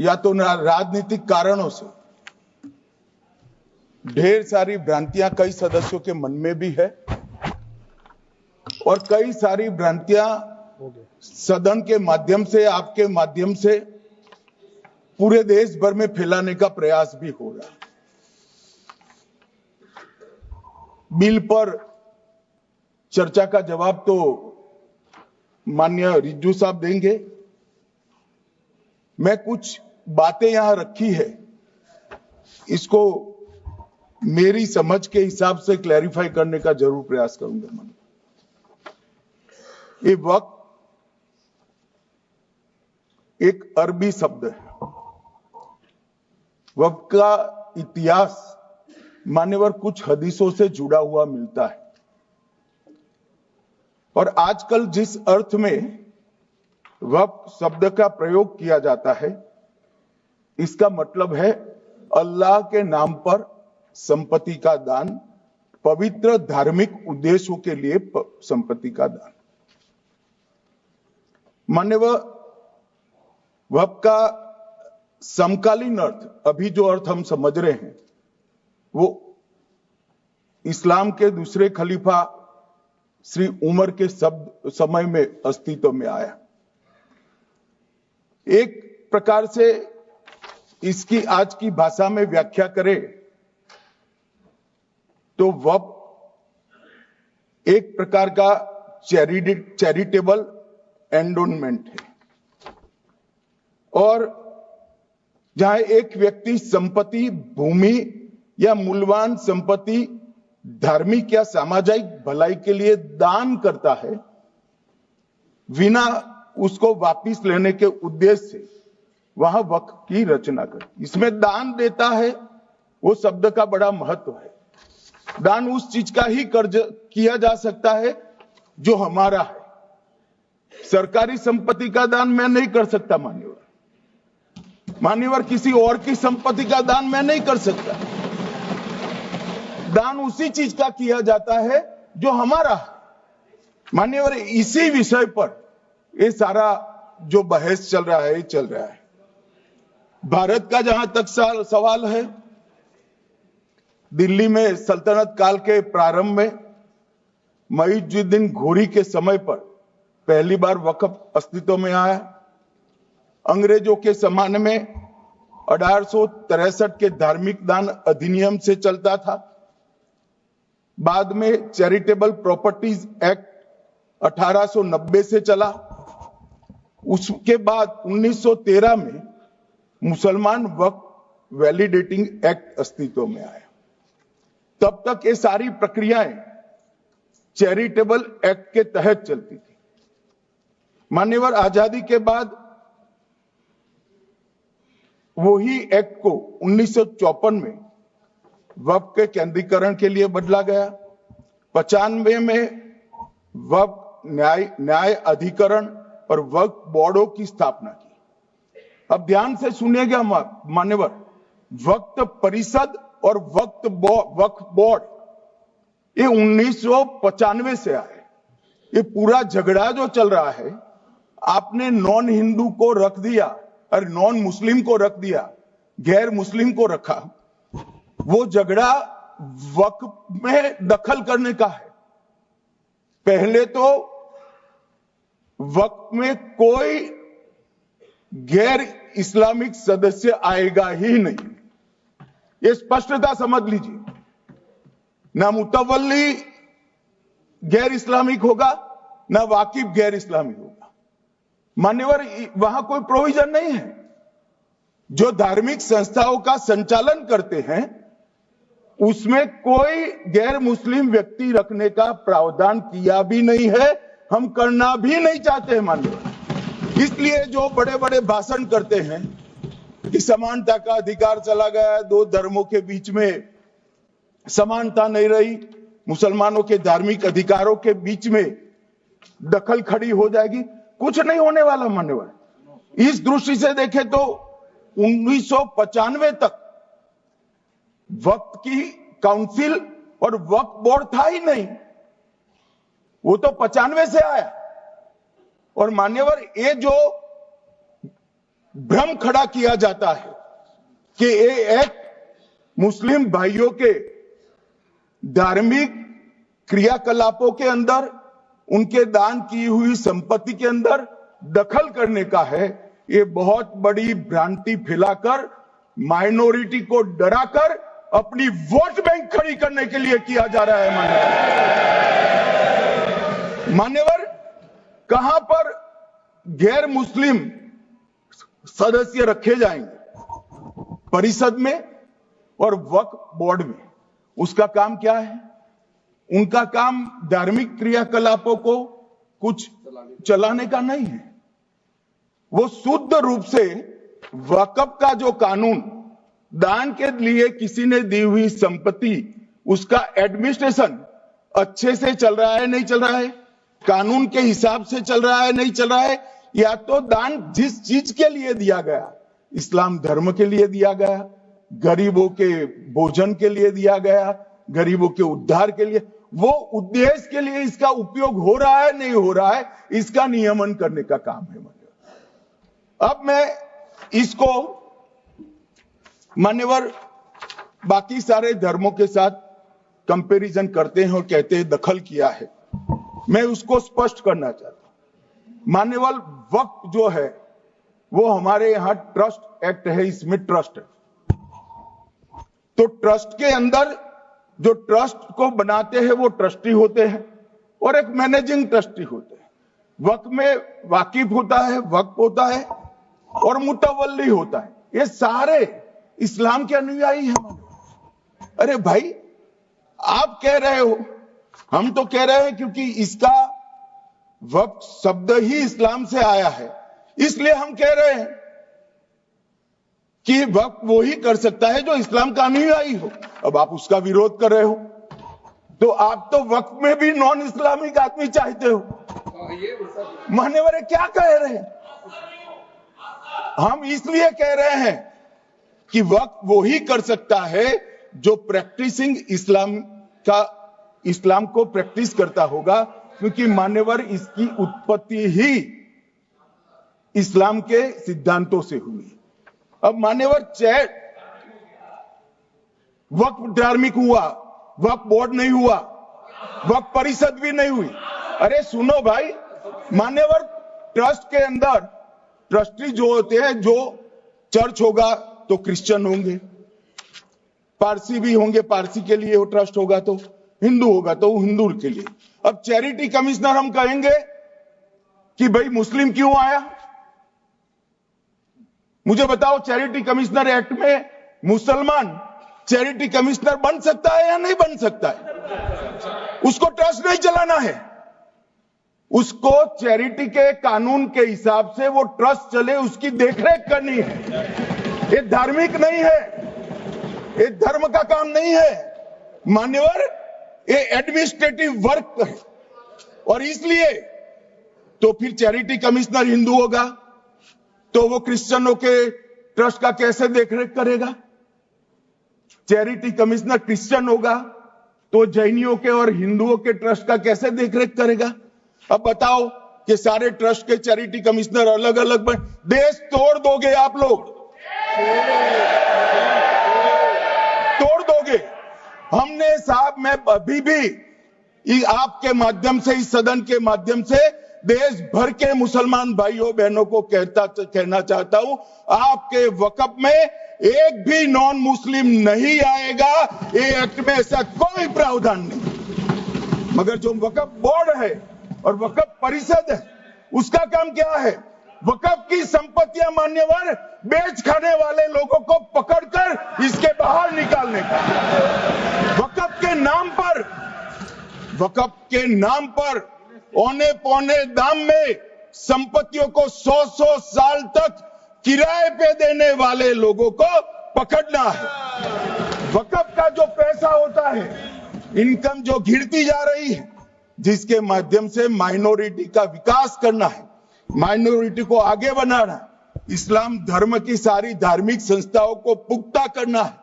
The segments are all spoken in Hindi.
या तो राजनीतिक कारणों से ढेर सारी भ्रांतियां कई सदस्यों के मन में भी है और कई सारी भ्रांतियां सदन के माध्यम से, आपके माध्यम से पूरे देश भर में फैलाने का प्रयास भी हो रहा है। बिल पर चर्चा का जवाब तो माननीय रिज्जू साहब देंगे। मैं कुछ बातें यहां रखी है, इसको मेरी समझ के हिसाब से क्लैरिफाई करने का जरूर प्रयास करूंगा। ये वक्त एक अरबी शब्द है। वक्त का इतिहास मान्यवर कुछ हदीसों से जुड़ा हुआ मिलता है और आजकल जिस अर्थ में वक्त शब्द का प्रयोग किया जाता है, इसका मतलब है अल्लाह के नाम पर संपत्ति का दान, पवित्र धार्मिक उद्देश्यों के लिए संपत्ति का दान। मान्यवर वक्त का समकालीन अर्थ, अभी जो अर्थ हम समझ रहे हैं, वो इस्लाम के दूसरे खलीफा श्री उमर के समय में अस्तित्व में आया। एक प्रकार से इसकी आज की भाषा में व्याख्या करें तो वक्फ एक प्रकार का चैरिटेबल एंडोनमेंट है और जहां एक व्यक्ति संपत्ति, भूमि या मूल्यवान संपत्ति धार्मिक या सामाजिक भलाई के लिए दान करता है, बिना उसको वापस लेने के उद्देश्य से वहां वक्फ की रचना कर, इसमें दान देता है। वो शब्द का बड़ा महत्व है। दान उस चीज का ही कर्ज किया जा सकता है जो हमारा है। सरकारी संपत्ति का दान मैं नहीं कर सकता मान्यवर, किसी और की संपत्ति का दान मैं नहीं कर सकता। दान उसी चीज का किया जाता है जो हमारा है मान्यवर। इसी विषय पर ये सारा जो बहस चल रहा है। भारत का जहां तक सवाल है, दिल्ली में सल्तनत काल के प्रारंभ में मुइज़्ज़ुद्दीन घोरी के समय पर पहली बार वक्फ अस्तित्व में आया। अंग्रेजों के जमाने में 1863 के धार्मिक दान अधिनियम से चलता था। बाद में चैरिटेबल प्रॉपर्टीज एक्ट 1890 से चला। उसके बाद 1913 में मुसलमान वक्फ वैलिडेटिंग एक्ट अस्तित्व में आया। तब तक ये सारी प्रक्रियाएं चैरिटेबल एक्ट के तहत चलती थी। मान्यवर आजादी के बाद वही एक्ट को 1954 में वक्फ के केंद्रीकरण के लिए बदला गया। 95 में वक्फ न्याय अधिकरण और वक्फ बोर्डों की स्थापना की। अब ध्यान से सुनिएगा मान्यवर, वक्फ परिषद और वक्फ बोर्ड ये 1995 से आए। ये पूरा झगड़ा जो चल रहा है, आपने नॉन हिंदू को रख दिया और नॉन मुस्लिम को रख दिया, गैर मुस्लिम को रखा। वो झगड़ा वक्फ में दखल करने का है। पहले तो वक्फ में कोई गैर इस्लामिक सदस्य आएगा ही नहीं, ये स्पष्टता समझ लीजिए। ना मुतवल्ली गैर इस्लामिक होगा, ना वाकिफ गैर इस्लामिक होगा। मान्यवर वहां कोई प्रोविजन नहीं है। जो धार्मिक संस्थाओं का संचालन करते हैं उसमें कोई गैर मुस्लिम व्यक्ति रखने का प्रावधान किया भी नहीं है, हम करना भी नहीं चाहते हैं मान्यवर। इसलिए जो बड़े बड़े भाषण करते हैं कि समानता का अधिकार चला गया, दो धर्मों के बीच में समानता नहीं रही, मुसलमानों के धार्मिक अधिकारों के बीच में दखल खड़ी हो जाएगी, कुछ नहीं होने वाला मान्यवर। इस दृष्टि से देखें तो 1995 तक वक्फ की काउंसिल और वक्फ बोर्ड था ही नहीं, वो तो 95 से आया। और मान्यवर ये जो भ्रम खड़ा किया जाता है कि ये एक्ट मुस्लिम भाइयों के धार्मिक क्रियाकलापों के अंदर, उनके दान की हुई संपत्ति के अंदर दखल करने का है। ये बहुत बड़ी भ्रांति फैलाकर माइनॉरिटी को डराकर अपनी वोट बैंक खड़ी करने के लिए किया जा रहा है। मान्यवर, कहां पर गैर मुस्लिम सदस्य रखे जाएंगे? परिषद में और वक्फ बोर्ड में। उसका काम क्या है? उनका काम धार्मिक क्रियाकलापों को कुछ चलाने का नहीं है। वो शुद्ध रूप से वक्फ का जो कानून, दान के लिए किसी ने दी हुई संपत्ति, उसका एडमिनिस्ट्रेशन अच्छे से चल रहा है नहीं चल रहा है, कानून के हिसाब से चल रहा है नहीं चल रहा है, या तो दान जिस चीज के लिए दिया गया, इस्लाम धर्म के लिए दिया गया, गरीबों के भोजन के लिए दिया गया, गरीबों के उद्धार के लिए, वो उद्देश्य के लिए इसका उपयोग हो रहा है नहीं हो रहा है, इसका नियमन करने का काम है। अब मैं इसको मान्यवर बाकी सारे धर्मों के साथ कंपैरिजन करते हैं और कहते हैं दखल किया है। मैं उसको स्पष्ट करना चाहता हूं। मान्यवर, वक्फ जो है वो हमारे यहां ट्रस्ट एक्ट है, इसमें ट्रस्ट है। तो ट्रस्ट के अंदर जो ट्रस्ट को बनाते हैं वो ट्रस्टी होते हैं और एक मैनेजिंग ट्रस्टी होते हैं। वक्फ में वाकिफ होता है, वक्फ होता है और मुतवल्ली होता है। ये सारे इस्लाम के अनुयायी हैं। अरे भाई, आप कह रहे हो, हम तो कह रहे हैं क्योंकि इसका वक्फ शब्द ही इस्लाम से आया है, इसलिए हम कह रहे हैं कि वक्फ वो ही कर सकता है जो इस्लाम का अनुयायी हो। अब आप उसका विरोध कर रहे हो, तो आप तो वक्फ में भी नॉन इस्लामिक आदमी चाहते हो। मान्यवर क्या कह रहे हैं? हम इसलिए कह रहे हैं कि वक्फ वो ही कर सकता है जो प्रैक्टिसिंग इस्लाम को प्रैक्टिस करता होगा, क्योंकि मान्यवर इसकी उत्पत्ति ही इस्लाम के सिद्धांतों से हुई। अब मान्यवर, वक्फ धार्मिक हुआ, वक्फ बोर्ड नहीं हुआ, वक्फ परिषद भी नहीं हुई। अरे सुनो भाई, मान्यवर, ट्रस्ट के अंदर ट्रस्टी जो होते हैं, जो चर्च होगा तो क्रिश्चियन होंगे, पारसी भी होंगे, पारसी के लिए वो ट्रस्ट होगा, तो हिंदू होगा तो हिंदू के लिए। अब चैरिटी कमिश्नर हम कहेंगे कि भाई मुस्लिम क्यों आया? मुझे बताओ, चैरिटी कमिश्नर एक्ट में मुसलमान चैरिटी कमिश्नर बन सकता है या नहीं बन सकता है? उसको ट्रस्ट नहीं चलाना है, उसको चैरिटी के कानून के हिसाब से वो ट्रस्ट चले, उसकी देखरेख करनी है। ये धार्मिक नहीं है, ये धर्म का काम नहीं है मान्यवर, ये एडमिनिस्ट्रेटिव वर्क है। और इसलिए तो फिर चैरिटी कमिश्नर हिंदू होगा तो वो क्रिश्चियनों के ट्रस्ट का कैसे देखरेख करेगा? चैरिटी कमिश्नर क्रिश्चियन होगा तो जैनियों के और हिंदुओं के ट्रस्ट का कैसे देखरेख करेगा? अब बताओ कि सारे ट्रस्ट के चैरिटी कमिश्नर अलग अलग बन, देश तोड़ दोगे आप लोग, तोड़ दोगे। हमने साहब, मैं अभी भी आपके माध्यम से, इस सदन के माध्यम से देश भर के मुसलमान भाइयों बहनों को कहना चाहता हूं, आपके वक्फ में एक भी नॉन मुस्लिम नहीं आएगा। ये एक्ट में ऐसा कोई प्रावधान नहीं। मगर जो वक्फ बोर्ड है और वक्फ परिषद है, उसका काम क्या है? वक्फ की संपत्तियां मान्यवर बेच खाने वाले लोगों को पकड़कर इसके बाहर निकालने का। वक्फ के नाम पर औने पौने दाम में संपत्तियों को 100 साल तक किराए पे देने वाले लोगों को पकड़ना है। वक्फ का जो पैसा होता है, इनकम जो गिरती जा रही है, जिसके माध्यम से माइनॉरिटी का विकास करना है, माइनॉरिटी को आगे बढ़ाना है, इस्लाम धर्म की सारी धार्मिक संस्थाओं को पुख्ता करना है,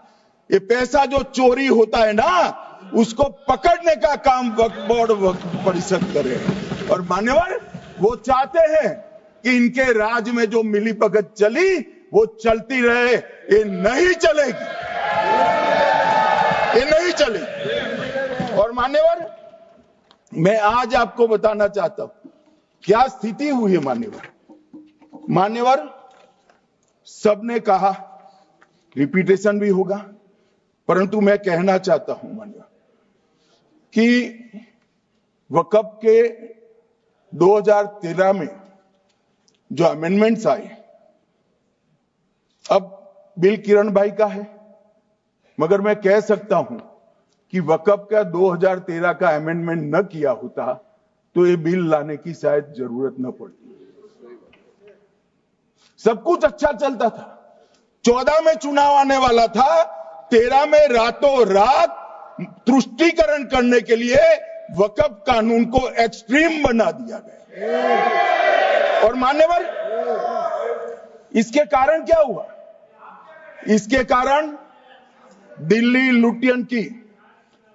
ये पैसा जो चोरी होता है ना, उसको पकड़ने का काम वक्फ बोर्ड, वक्फ परिषद करे। और मान्यवर, वो चाहते हैं कि इनके राज में जो मिलीभगत चली वो चलती रहे, ये नहीं चलेगी, ये नहीं चलेगी। और मान्यवर, मैं आज आपको बताना चाहता हूं क्या स्थिति हुई है। मान्यवर, सबने कहा, रिपीटेशन भी होगा, परंतु मैं कहना चाहता हूं मान्यवर कि वक्फ के 2013 में जो अमेंडमेंट्स आए, अब बिल किरण भाई का है, मगर मैं कह सकता हूं कि वक्फ का 2013 का अमेंडमेंट न किया होता तो ये बिल लाने की शायद जरूरत न पड़ती। सब कुछ अच्छा चलता था, 14 में चुनाव आने वाला था, 13 में रातों रात तुष्टीकरण करने के लिए वक्फ कानून को एक्सट्रीम बना दिया गया। और मान्यवर, इसके कारण क्या हुआ? इसके कारण दिल्ली लुटियन की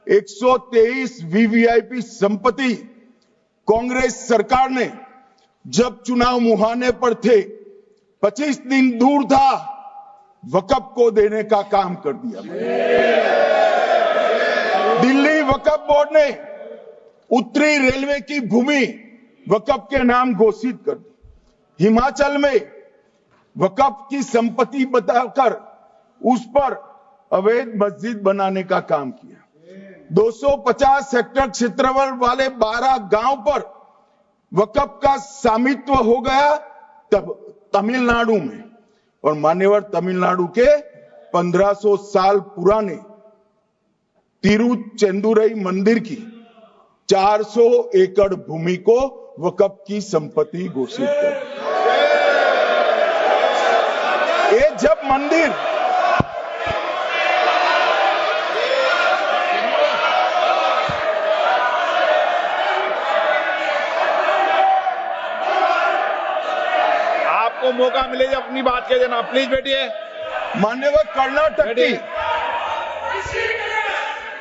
123 वीवीआईपी संपत्ति कांग्रेस सरकार ने जब चुनाव मुहाने पर थे, 25 दिन दूर था, वक्फ को देने का काम कर दिया। दिल्ली वक्फ बोर्ड ने उत्तरी रेलवे की भूमि वक्फ के नाम घोषित कर दी। हिमाचल में वक्फ की संपत्ति बताकर उस पर अवैध मस्जिद बनाने का काम किया। 250 हेक्टेयर क्षेत्रफल वाले 12 गांव पर वक्फ का स्वामित्व हो गया तब तमिलनाडु में। और मान्यवर, तमिलनाडु के 1500 साल पुराने तिरुचेंदुरई मंदिर की 400 एकड़ भूमि को वक्फ की संपत्ति घोषित कर। ये जब मंदिर आपको मौका मिले जब अपनी बात कह देना, प्लीज बैठिए। मान्यवर, कर्नाटक की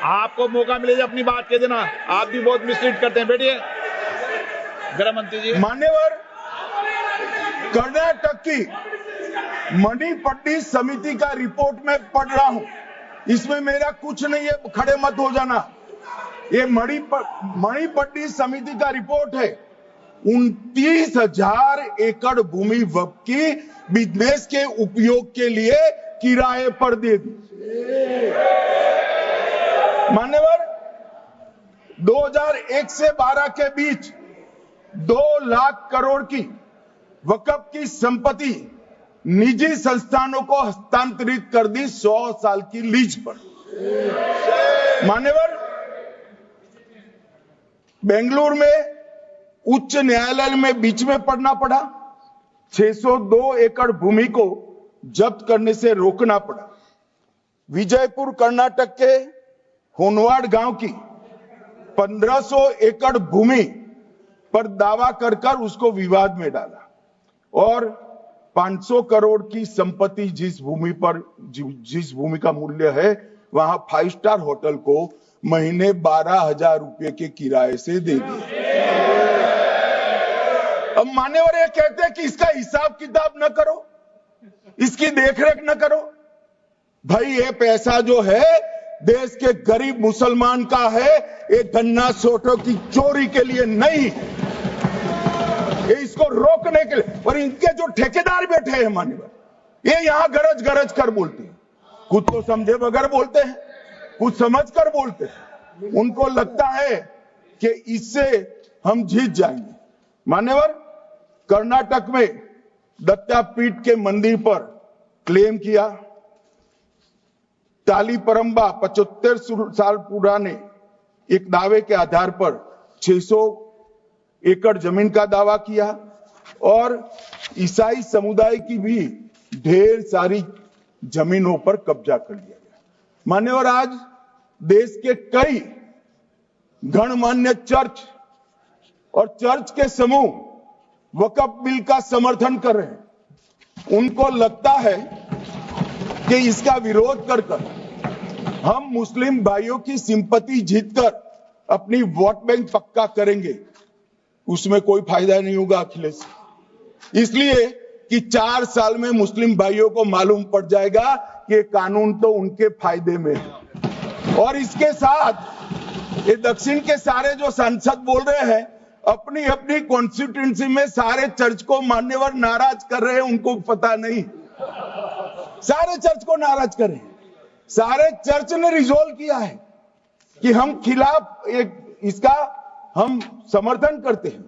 आपको मौका मिले जब अपनी बात कह देना, आप भी बहुत मिसलीड करते हैं। बैठिए गृह मंत्री जी। मान्यवर, कर्नाटक की मणिपट्टी समिति का रिपोर्ट में पढ़ रहा हूं, इसमें मेरा कुछ नहीं है, खड़े मत हो जाना। ये मणिपट्टी समिति का रिपोर्ट है। 29,000 एकड़ भूमि वक्फ की बिजनेस के उपयोग के लिए किराए पर दे दी। मान्यवर, 2001 से 12 के बीच 2 लाख करोड़ की वक्फ की संपत्ति निजी संस्थानों को हस्तांतरित कर दी 100 साल की लीज पर। मान्यवर, बेंगलुरु में उच्च न्यायालय में बीच में पढ़ना पड़ा, 602 एकड़ भूमि को जब्त करने से रोकना पड़ा। विजयपुर कर्नाटक के होनवाड़ गांव की 1500 एकड़ भूमि पर दावा कर उसको विवाद में डाला और 500 करोड़ की संपत्ति जिस भूमि का मूल्य है वहां 5 स्टार होटल को महीने 12,000 रुपए के किराए से दे दिया। अब मान्यवर ये कहते हैं कि इसका हिसाब किताब न करो, इसकी देखरेख न करो। भाई, ये पैसा जो है देश के गरीब मुसलमान का है, ये गन्ना सोटों की चोरी के लिए नहीं, ये इसको रोकने के लिए। और इनके जो ठेकेदार बैठे हैं मान्यवर, ये यहां गरज गरज कर बोलते हैं, कुछ तो समझे बगैर बोलते हैं, कुछ समझ कर बोलते हैं। उनको लगता है कि इससे हम जीत जाएंगे। मान्यवर, कर्नाटक में दत्तापीठ के मंदिर पर क्लेम किया, तालीपरंबा 75 साल पुराने एक दावे के आधार पर 600 एकड़ जमीन का दावा किया और ईसाई समुदाय की भी ढेर सारी जमीनों पर कब्जा कर लिया गया। मान्यवर, आज देश के कई गणमान्य चर्च और चर्च के समूह वक्फ बिल का समर्थन कर रहे हैं। उनको लगता है कि इसका विरोध कर हम मुस्लिम भाइयों की सिंपैथी जीतकर अपनी वोट बैंक पक्का करेंगे, उसमें कोई फायदा नहीं होगा अखिलेश। इसलिए कि 4 साल में मुस्लिम भाइयों को मालूम पड़ जाएगा कि ये कानून तो उनके फायदे में है। और इसके साथ ये दक्षिण के सारे जो सांसद बोल रहे हैं, अपनी अपनी कॉन्स्टिट्यूंसी में सारे चर्च को मान्यवर नाराज कर रहे हैं, उनको पता नहीं, सारे चर्च को नाराज कर रहे हैं। सारे चर्च ने रिजोल्व किया है कि हम खिलाफ इसका हम समर्थन करते हैं।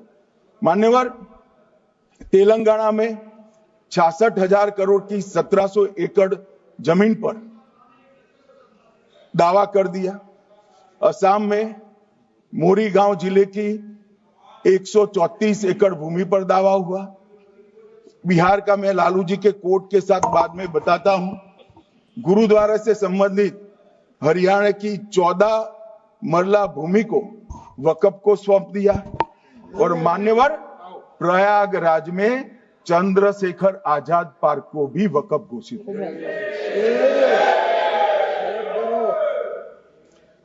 मान्यवर, तेलंगाना में 66,000 करोड़ की 1700 एकड़ जमीन पर दावा कर दिया। असम में मोरीगांव जिले की 134 एकड़ भूमि पर दावा हुआ। बिहार का मैं लालू जी के कोर्ट के साथ बाद में बताता हूं। गुरुद्वारा से संबंधित हरियाणा की 14 मरला भूमि को वक्फ को सौंप दिया। और मान्यवर, प्रयागराज में चंद्रशेखर आजाद पार्क को भी वक्फ घोषित किया।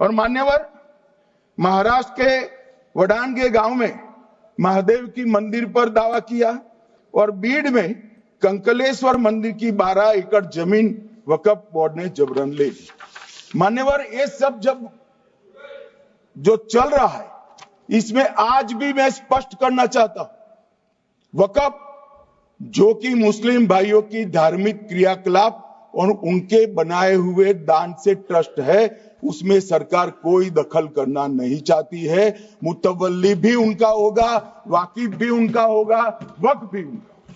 और मान्यवर, महाराष्ट्र के वडानगे गांव में महादेव की मंदिर पर दावा किया। और बीड में कंकलेश्वर मंदिर की 12 एकड़ जमीन वक्फ बोर्ड ने जबरन ले ली। मान्यवर, ये सब जब जो चल रहा है, इसमें आज भी मैं स्पष्ट करना चाहता हूं, वक्फ जो कि मुस्लिम भाइयों की धार्मिक क्रियाकलाप और उनके बनाए हुए दान से ट्रस्ट है, उसमें सरकार कोई दखल करना नहीं चाहती है। मुतवल्ली भी उनका होगा, वाकिफ भी उनका होगा, वक्फ भी उनका।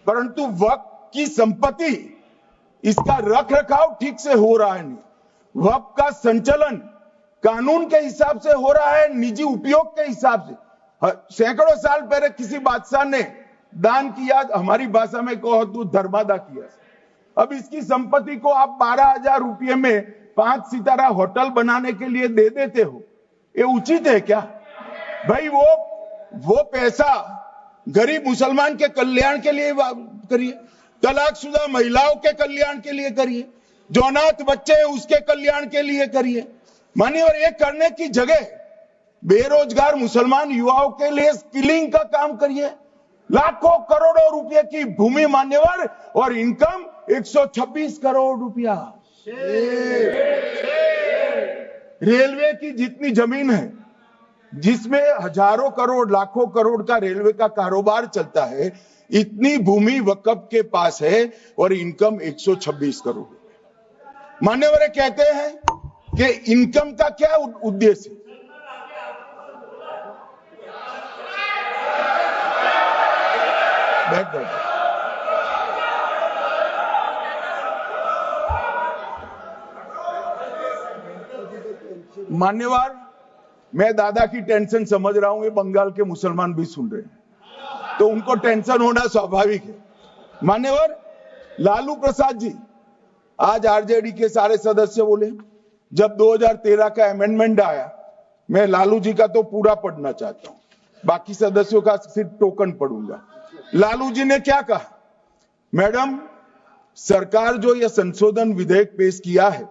परंतु वक्फ की संपत्ति, इसका रख रखाव ठीक से हो रहा है नहीं। वक्फ का संचालन कानून के हिसाब से हो रहा है, निजी उपयोग के हिसाब से। सैकड़ों साल पहले किसी बादशाह ने दान किया, हमारी भाषा में कहो तो धर्मादा किया। अब इसकी संपत्ति को आप 12,000 रुपये में 5 सितारा होटल बनाने के लिए दे देते हो, ये उचित है क्या? भाई वो पैसा गरीब मुसलमान के कल्याण के लिए करिए, तलाकशुदा महिलाओं के कल्याण के लिए करिए, जो अनाथ बच्चे हैं उसके कल्याण के लिए करिए। मानिए, और ये करने की जगह बेरोजगार मुसलमान युवाओं के लिए स्किलिंग का काम करिए। लाखों करोड़ों रुपए की भूमि मान्यवर, और इनकम 126 करोड़ रुपया। रेलवे की जितनी जमीन है, जिसमें हजारों करोड़ लाखों करोड़ का रेलवे का कारोबार चलता है, इतनी भूमि वक्फ के पास है और इनकम 126 करोड़। मान्यवर कहते हैं कि इनकम का क्या उद्देश्य है? बैठ मान्यवर, मैं दादा की टेंशन समझ रहा हूं, ये बंगाल के मुसलमान भी सुन रहे हैं, तो उनको टेंशन होना स्वाभाविक है। मान्यवर, लालू प्रसाद जी, आज आरजेडी के सारे सदस्य बोले, जब 2013 का अमेंडमेंट आया, मैं लालू जी का तो पूरा पढ़ना चाहता हूं, बाकी सदस्यों का सिर्फ टोकन पढ़ूंगा। लालू जी ने क्या कहा? मैडम, सरकार जो यह संशोधन विधेयक पेश किया है,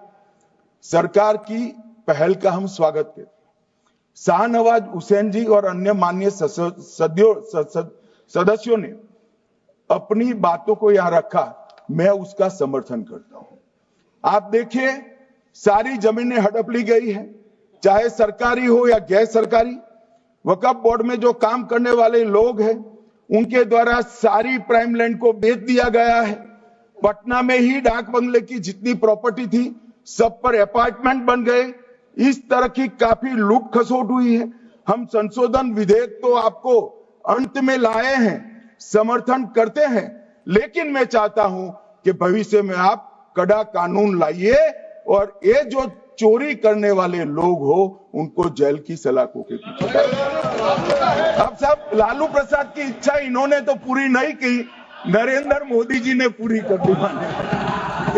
सरकार की पहल का हम स्वागत करते हैं। शाहनवाज हुसैन जी और अन्य माननीय सदस्यों ने अपनी बातों को यहां रखा, मैं उसका समर्थन करता हूं। आप देखिए, सारी जमीनें हड़प ली गई है, चाहे सरकारी हो या गैर सरकारी। वक्फ बोर्ड में जो काम करने वाले लोग हैं, उनके द्वारा सारी प्राइम लैंड को बेच दिया गया है। पटना में ही डाक बंगले की जितनी प्रॉपर्टी थी, सब पर अपार्टमेंट बन गए। इस तरह की काफी लूट खसोट हुई है। हम संशोधन विधेयक तो आपको अंत में लाए हैं, समर्थन करते हैं, लेकिन मैं चाहता हूं कि भविष्य में आप कड़ा कानून लाइए और ये जो चोरी करने वाले लोग हो, उनको जेल की सलाखों के पीछे डालिए। अब सब लालू प्रसाद की इच्छा इन्होंने तो पूरी नहीं की, नरेंद्र मोदी जी ने पूरी कर दी।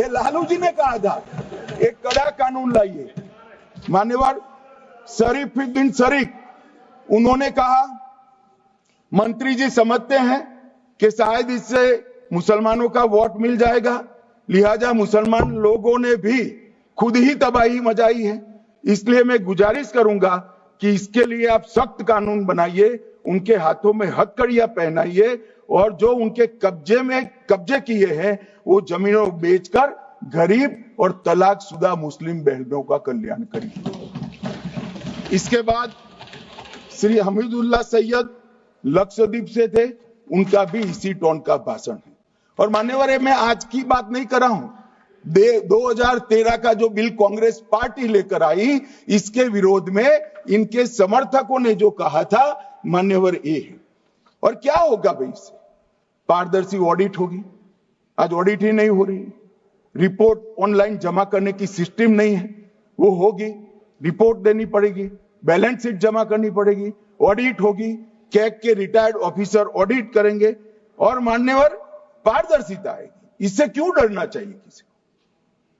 ये लालू जी ने कहा था, एक कड़ा कानून लाइए। मान्यवर शरीफुद्दीन शरीफ, उन्होंने कहा, मंत्री जी समझते हैं कि शायद इससे मुसलमानों का वोट मिल जाएगा, लिहाजा मुसलमान लोगों ने भी खुद ही तबाही मचाई है, इसलिए मैं गुजारिश करूंगा कि इसके लिए आप सख्त कानून बनाइए, उनके हाथों में हथकड़ियां पहनाइए और जो उनके कब्जे किए हैं वो जमीनों बेचकर गरीब और तलाकशुदा मुस्लिम बहनों का कल्याण करेंगे। इसके बाद श्री हमीदुल्लाह सैयद लक्षद्वीप से थे, उनका भी इसी टोन का भाषण है। और मान्यवर, मैं आज की बात नहीं कर रहा हूं, 2013 का जो बिल कांग्रेस पार्टी लेकर आई, इसके विरोध में इनके समर्थकों ने जो कहा था, मान्यवर ये है। और क्या होगा भाई इससे? पारदर्शी ऑडिट होगी, आज ऑडिट ही नहीं हो रही, रिपोर्ट ऑनलाइन जमा करने की सिस्टम नहीं है, वो होगी, रिपोर्ट देनी पड़ेगी, बैलेंस शीट जमा करनी पड़ेगी, ऑडिट होगी, कैग के रिटायर्ड ऑफिसर ऑडिट करेंगे और मान्यवर पारदर्शिता आएगी। इससे क्यों डरना चाहिए किसी को?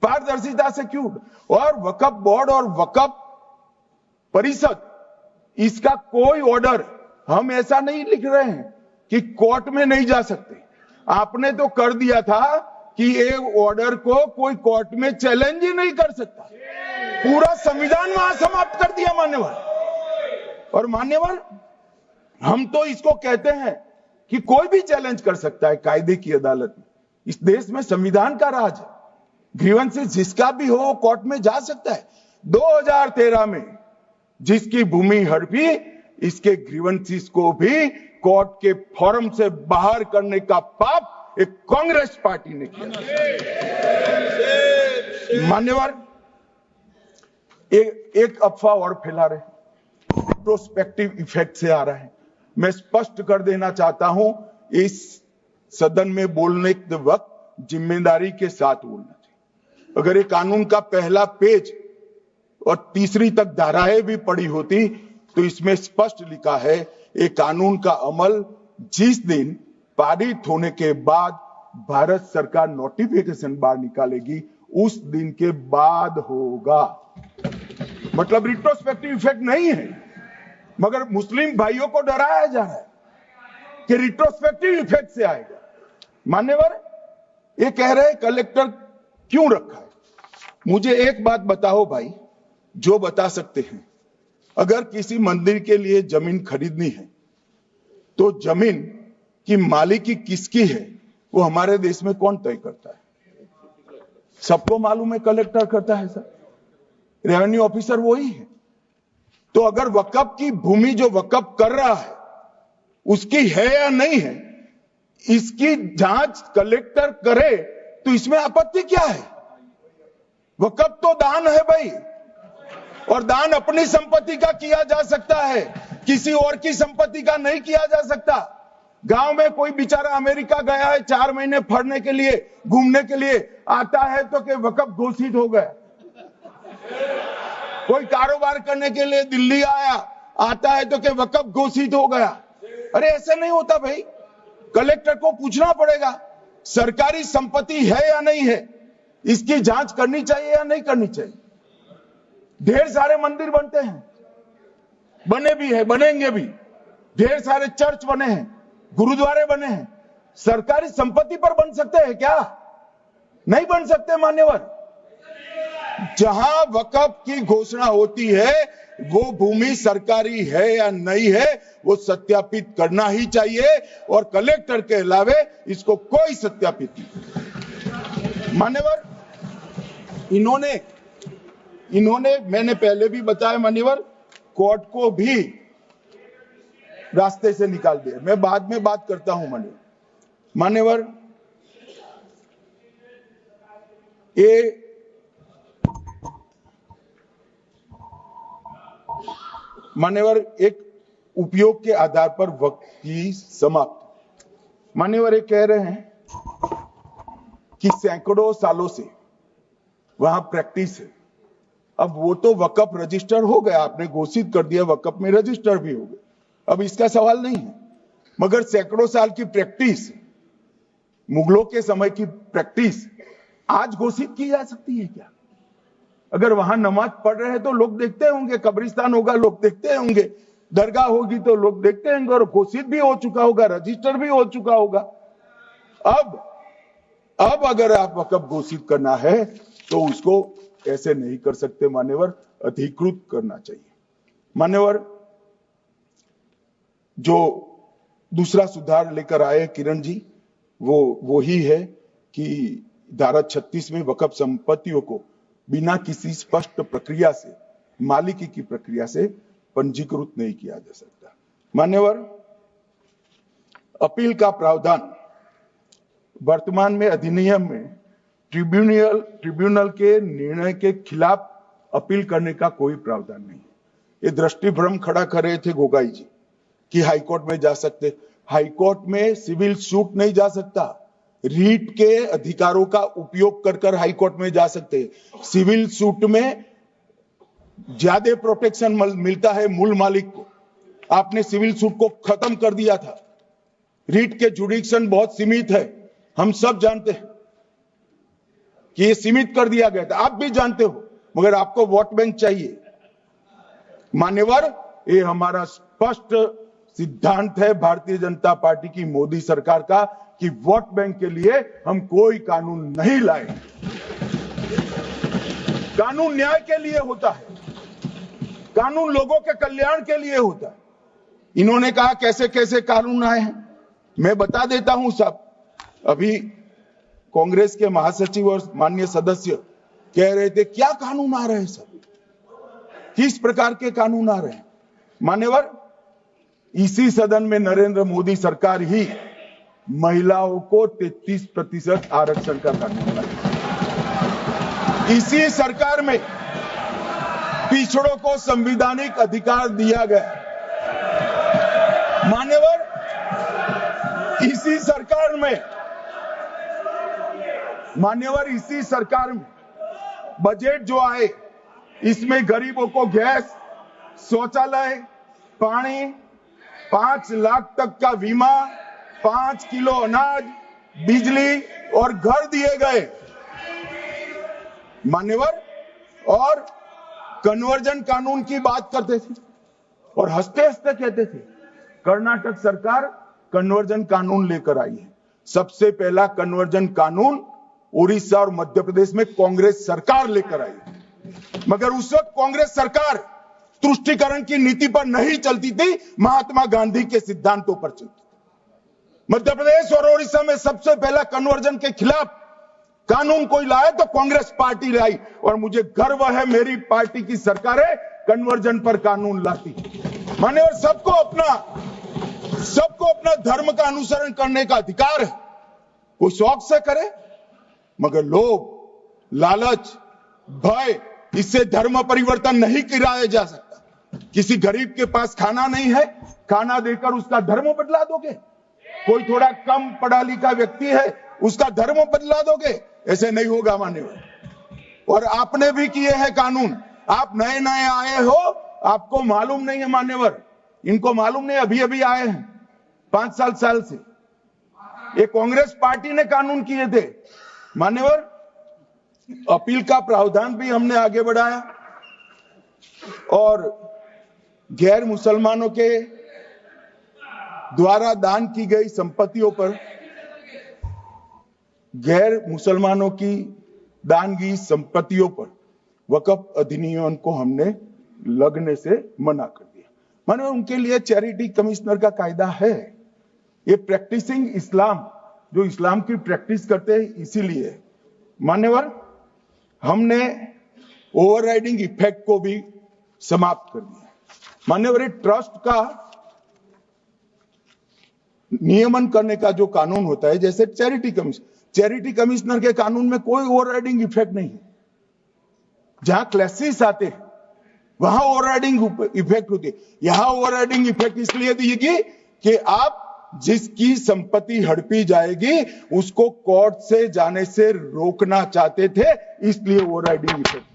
पारदर्शिता से क्यों? और वक्फ बोर्ड और वक्फ परिषद, इसका कोई ऑर्डर हम ऐसा नहीं लिख रहे हैं कि कोर्ट में नहीं जा सकते। आपने तो कर दिया था कि एक ऑर्डर को कोई कोर्ट में चैलेंज ही नहीं कर सकता, पूरा संविधान वहां समाप्त कर दिया मान्यवर। और मान्यवर, हम तो इसको कहते हैं कि कोई भी चैलेंज कर सकता है कायदे की अदालत में। इस देश में संविधान का राज है, ग्रीवेंसेस जिसका भी हो कोर्ट में जा सकता है। 2013 में जिसकी भूमि हड़पी, इसके ग्रीवेंसेस को भी कोर्ट के फोरम से बाहर करने का पाप एक कांग्रेस पार्टी ने किया। मान्यवर, एक अफवाह और फैला रहे, रिट्रोस्पेक्टिव इफेक्ट से आ रहा है। मैं स्पष्ट कर देना चाहता हूं, इस सदन में बोलने के वक्त जिम्मेदारी के साथ बोलना चाहिए। अगर ये कानून का पहला पेज और तीसरी तक धाराएं भी पड़ी होती तो इसमें स्पष्ट लिखा है, ये कानून का अमल जिस दिन पारित होने के बाद भारत सरकार नोटिफिकेशन बाहर निकालेगी, उस दिन के बाद होगा। मतलब रिट्रोस्पेक्टिव इफेक्ट नहीं है, मगर मुस्लिम भाइयों को डराया जा रहा है कि रिट्रोस्पेक्टिव इफेक्ट से आएगा। मान्यवर, ये कह रहे कलेक्टर क्यों रखा है? मुझे एक बात बताओ भाई, जो बता सकते हैं, अगर किसी मंदिर के लिए जमीन खरीदनी है तो जमीन की मालिकी किसकी है वो हमारे देश में कौन तय करता है? सबको मालूम है, कलेक्टर करता है सर, रेवेन्यू ऑफिसर वही है। तो अगर वक्फ की भूमि जो वक्फ कर रहा है उसकी है या नहीं है, इसकी जांच कलेक्टर करे तो इसमें आपत्ति क्या है? वक्फ तो दान है भाई, और दान अपनी संपत्ति का किया जा सकता है, किसी और की संपत्ति का नहीं किया जा सकता। गांव में कोई बेचारा अमेरिका गया है 4 महीने पढ़ने के लिए, घूमने के लिए, आता है तो कि वक्फ घोषित हो गया। कोई कारोबार करने के लिए दिल्ली आया, आता है तो कि वक्फ घोषित हो गया। अरे ऐसे नहीं होता भाई, कलेक्टर को पूछना पड़ेगा सरकारी संपत्ति है या नहीं है, इसकी जांच करनी चाहिए या नहीं करनी चाहिए। ढेर सारे मंदिर बनते हैं, बने भी है, बनेंगे भी, ढेर सारे चर्च बने हैं, गुरुद्वारे बने हैं, सरकारी संपत्ति पर बन सकते हैं क्या? नहीं बन सकते मान्यवर। जहां वक्फ की घोषणा होती है वो भूमि सरकारी है या नहीं है वो सत्यापित करना ही चाहिए, और कलेक्टर के अलावे इसको कोई सत्यापित नहीं। मान्यवर, इन्होंने मैंने पहले भी बताया मान्यवर, कोर्ट को भी रास्ते से निकाल दिया। मैं बाद में बात करता हूं मान्यवर, ये मान्यवर एक उपयोग के आधार पर वक्त की समाप्ति। मान्यवर ये कह रहे हैं कि सैकड़ों सालों से वहां प्रैक्टिस है। अब वो तो वक्फ रजिस्टर हो गया, आपने घोषित कर दिया, वक्फ में रजिस्टर भी हो गए, अब इसका सवाल नहीं है। मगर सैकड़ों साल की प्रैक्टिस, मुगलों के समय की प्रैक्टिस आज घोषित की जा सकती है क्या? अगर वहां नमाज पढ़ रहे हैं तो लोग देखते होंगे, कब्रिस्तान होगा लोग देखते होंगे, दरगाह होगी तो लोग देखते होंगे, और घोषित भी हो चुका होगा, रजिस्टर भी हो चुका होगा। अब अगर आप वक्फ घोषित करना है तो उसको ऐसे नहीं कर सकते मान्यवर, अधिकृत करना चाहिए। मान्यवर, जो दूसरा सुधार लेकर आए किरण जी, वो ही है कि धारा 36 में वक्फ संपत्तियों को बिना किसी स्पष्ट प्रक्रिया से, मालिकी की प्रक्रिया से पंजीकृत नहीं किया जा सकता। मान्यवर, अपील का प्रावधान वर्तमान में अधिनियम में ट्रिब्यूनल के निर्णय के खिलाफ अपील करने का कोई प्रावधान नहीं है। ये दृष्टिभ्रम खड़ा कर रहे थे गोगाई जी कि हाईकोर्ट में जा सकते। हाईकोर्ट में सिविल सूट नहीं जा सकता, रीट के अधिकारों का उपयोग कर हाईकोर्ट में जा सकते। सिविल सूट में ज्यादा प्रोटेक्शन मिलता है मूल मालिक को। आपने सिविल सूट को खत्म कर दिया था। रीट के जुडिक्शन बहुत सीमित है, हम सब जानते हैं कि ये सीमित कर दिया गया था, आप भी जानते हो, मगर आपको वोट बैंक चाहिए। मान्यवर, ये हमारा स्पष्ट सिद्धांत है भारतीय जनता पार्टी की, मोदी सरकार का, कि वोट बैंक के लिए हम कोई कानून नहीं लाए। कानून न्याय के लिए होता है, कानून लोगों के कल्याण के लिए होता है। इन्होंने कहा कैसे कैसे कानून आए हैं, मैं बता देता हूं सब। अभी कांग्रेस के महासचिव और माननीय सदस्य कह रहे थे क्या कानून आ रहे हैं सब, किस प्रकार के कानून आ रहे हैं। मान्यवर, इसी सदन में नरेंद्र मोदी सरकार ही महिलाओं को 33% आरक्षण का कानून लाई। इसी सरकार में पिछड़ों को संवैधानिक अधिकार दिया गया। मान्यवर, इसी सरकार में बजट जो आए, इसमें गरीबों को गैस, शौचालय, पानी, 5 लाख तक का बीमा, 5 किलो अनाज, बिजली और घर दिए गए। मान्यवर, और कन्वर्जन कानून की बात करते थे और हंसते हंसते कहते थे कर्नाटक सरकार कन्वर्जन कानून लेकर आई है। सबसे पहला कन्वर्जन कानून उड़ीसा और मध्य प्रदेश में कांग्रेस सरकार लेकर आई, मगर उस वक्त कांग्रेस सरकार तुष्टीकरण की नीति पर नहीं चलती थी, महात्मा गांधी के सिद्धांतों पर चलती। मध्य प्रदेश और उड़ीसा में सबसे पहला कन्वर्जन के खिलाफ कानून कोई लाए तो कांग्रेस पार्टी लाई, और मुझे गर्व है मेरी पार्टी की सरकारें कन्वर्जन पर कानून लाती। मान्यवर, सबको अपना धर्म का अनुसरण करने का अधिकार है, कोई शौक से करे, मगर लोभ, लालच, भय, इससे धर्म परिवर्तन नहीं कराया जा सकता। किसी गरीब के पास खाना नहीं है, खाना देकर उसका धर्म बदला दोगे? कोई थोड़ा कम पढ़ा लिखा व्यक्ति है, उसका धर्म बदला दोगे? ऐसे नहीं होगा मान्यवर। और आपने भी किए हैं कानून, आप नए नए आए हो, आपको मालूम नहीं है मान्यवर, इनको मालूम नहीं, अभी अभी आए हैं 5 साल से। ये कांग्रेस पार्टी ने कानून किए थे मान्यवर। अपील का प्रावधान भी हमने आगे बढ़ाया, और गैर मुसलमानों के द्वारा दान की गई संपत्तियों पर, गैर मुसलमानों की दान की संपत्तियों पर वक्फ अधिनियम को हमने लगने से मना कर दिया। माने उनके लिए चैरिटी कमिश्नर का कायदा है। ये प्रैक्टिसिंग इस्लाम, जो इस्लाम की प्रैक्टिस करते हैं, इसीलिए मान्यवर हमने ओवरराइडिंग इफेक्ट को भी समाप्त कर दिया। मान्यवर, ट्रस्ट का नियमन करने का जो कानून होता है, जैसे चैरिटी कमिश्नर के कानून में कोई ओवरराइडिंग इफेक्ट नहीं है। जहां क्लासेस आते हैं वहां ओवरराइडिंग इफेक्ट होती है। यहां ओवरराइडिंग इफेक्ट इसलिए दिएगी कि आप जिसकी संपत्ति हड़पी जाएगी उसको कोर्ट से जाने से रोकना चाहते थे, इसलिए ओवरराइडिंग इफेक्ट